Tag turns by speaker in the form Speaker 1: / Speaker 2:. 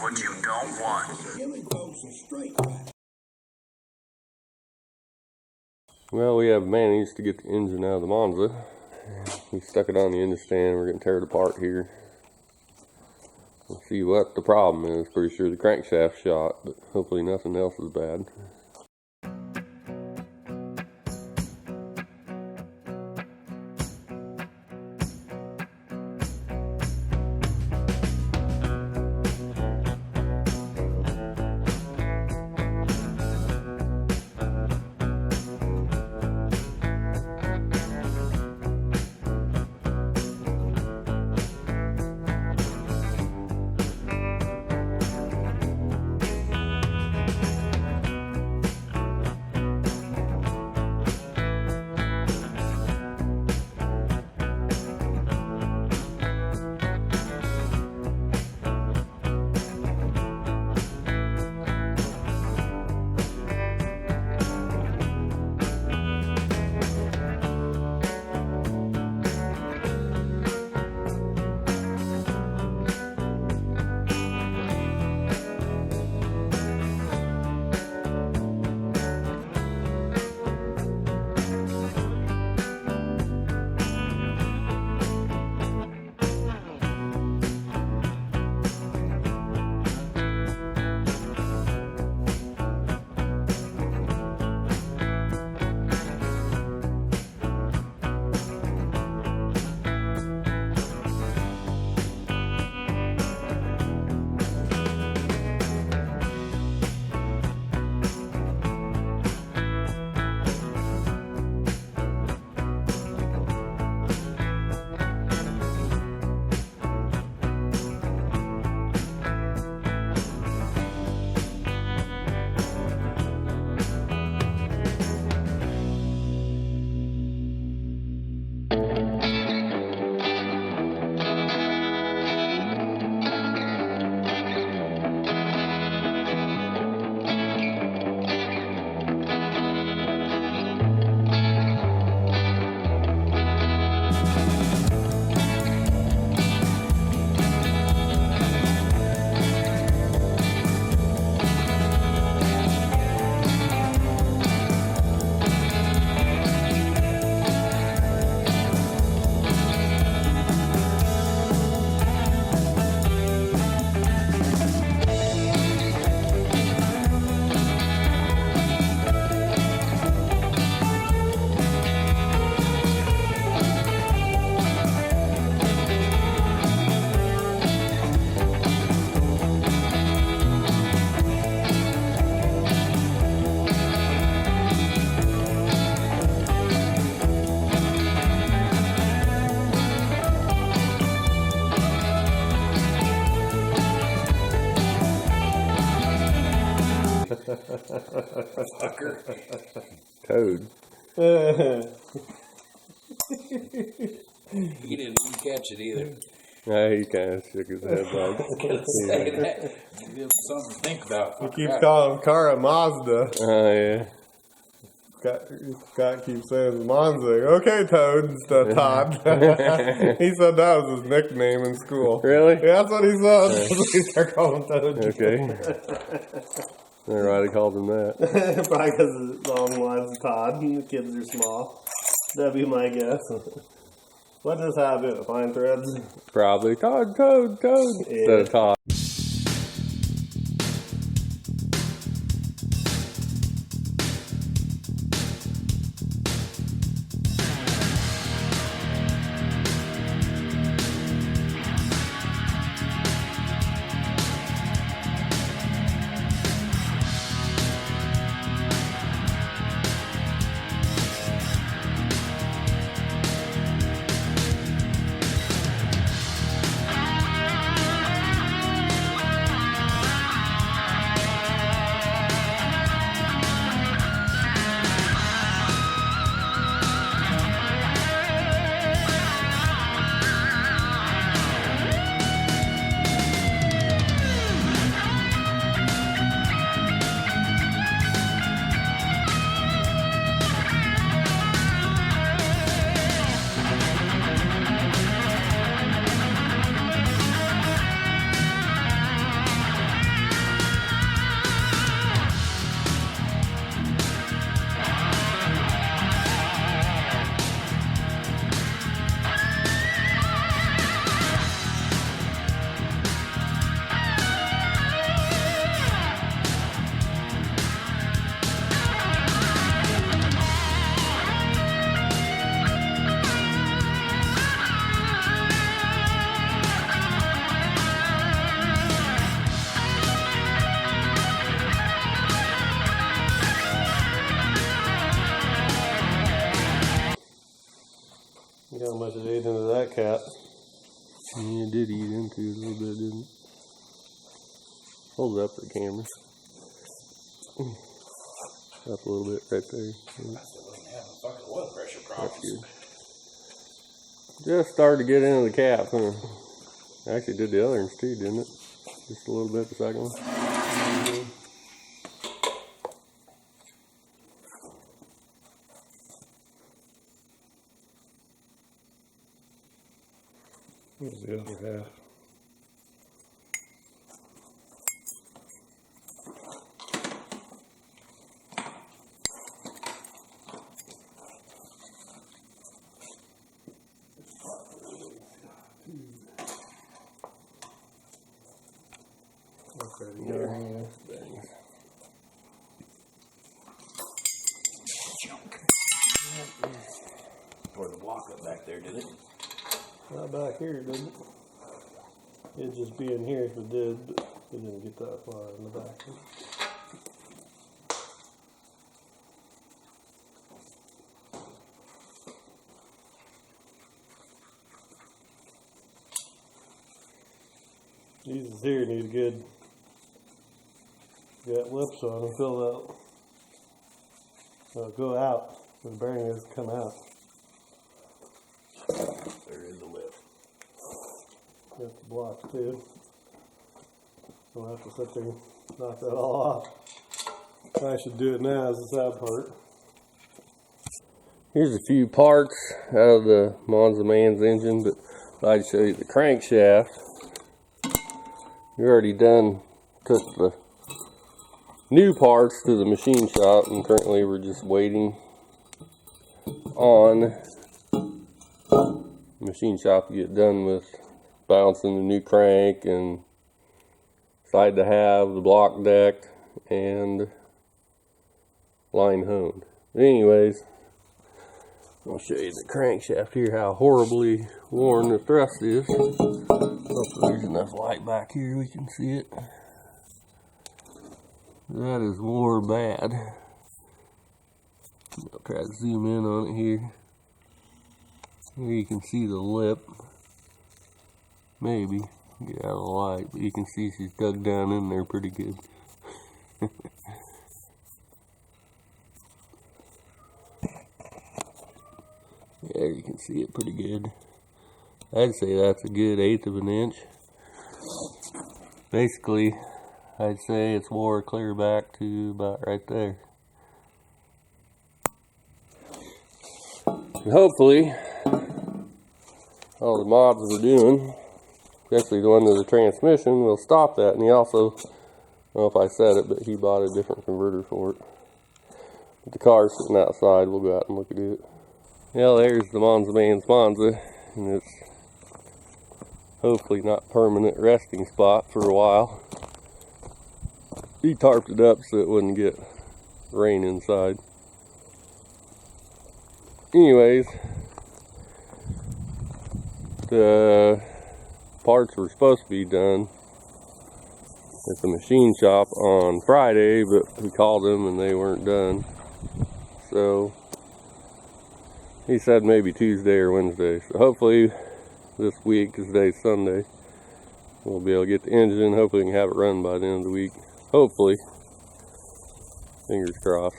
Speaker 1: what you don't want.
Speaker 2: Well, we have managed to get the engine out of the Monza. We stuck it on the engine stand. We're going to tear it apart here. We'll see what the problem is. Pretty sure the crankshaft shot, but hopefully nothing else is bad. Towne.
Speaker 3: He didn't even catch it either.
Speaker 2: Yeah, he kind of shook his head like.
Speaker 3: I was gonna say that. Give him something to think about.
Speaker 4: He keeps calling Cara Mazda.
Speaker 2: Oh, yeah.
Speaker 4: Scott keeps saying Monza. Okay, Towne, instead of Todd. He said that was his nickname in school.
Speaker 2: Really?
Speaker 4: Yeah, that's what he said. That's what he started calling Towne.
Speaker 2: Okay. They're right, he called him that.
Speaker 4: Probably because the long lines of Todd and the kids are small. That'd be my guess. What just happened? Fine threads?
Speaker 2: Probably. Todd. Instead of Todd.
Speaker 4: Must have ate into that cat.
Speaker 2: Yeah, it did eat into it a little bit, didn't it? Hold it up for the camera. Up a little bit right there.
Speaker 3: Fucking oil pressure
Speaker 2: That's
Speaker 3: problems.
Speaker 2: good. Just started to get into the cap, huh? Actually did the other ones too, didn't it? Just a little bit the second one.
Speaker 4: Where's the other half?
Speaker 3: Tore the block up back there, did it?
Speaker 4: Not back here, didn't it? It'd just be in here if it did, but it didn't get that far in the back. These here need a good, got lips on them, fill out. Go out. The bearing has come out.
Speaker 3: There is a lip.
Speaker 4: Got the blocks too. Don't have to sit there and knock that all off. I should do it now as the sad part.
Speaker 2: Here's a few parts out of the Monza man's engine, but I'd show you the crankshaft. We already took the new parts to the machine shop, and currently we're just waiting on machine shop to get done with bouncing the new crank and side to have the block decked and line honed. But anyways, I'll show you the crankshaft here, how horribly worn the thrust is. Hopefully there's enough light back here we can see it. That is more bad. I'll try to zoom in on it here. Here you can see the lip. Maybe get out of the light, but you can see she's dug down in there pretty good. There you can see it pretty good. I'd say that's a good 1/8 of an inch. Basically, I'd say it's wore clear back to about right there. And hopefully, all the mods we're doing, especially the one to the transmission, will stop that. And he also, I don't know if I said it, but he bought a different converter for it. But the car's sitting outside, we'll go out and look at it. Well, there's the Monza man's Monza, and it's hopefully not permanent resting spot for a while. He tarped it up so it wouldn't get rain inside. Anyways, the parts were supposed to be done at the machine shop on Friday, but we called them and they weren't done. So he said maybe Tuesday or Wednesday. So hopefully this week, because today's Sunday, we'll be able to get the engine. Hopefully we can have it run by the end of the week. Hopefully. Fingers crossed.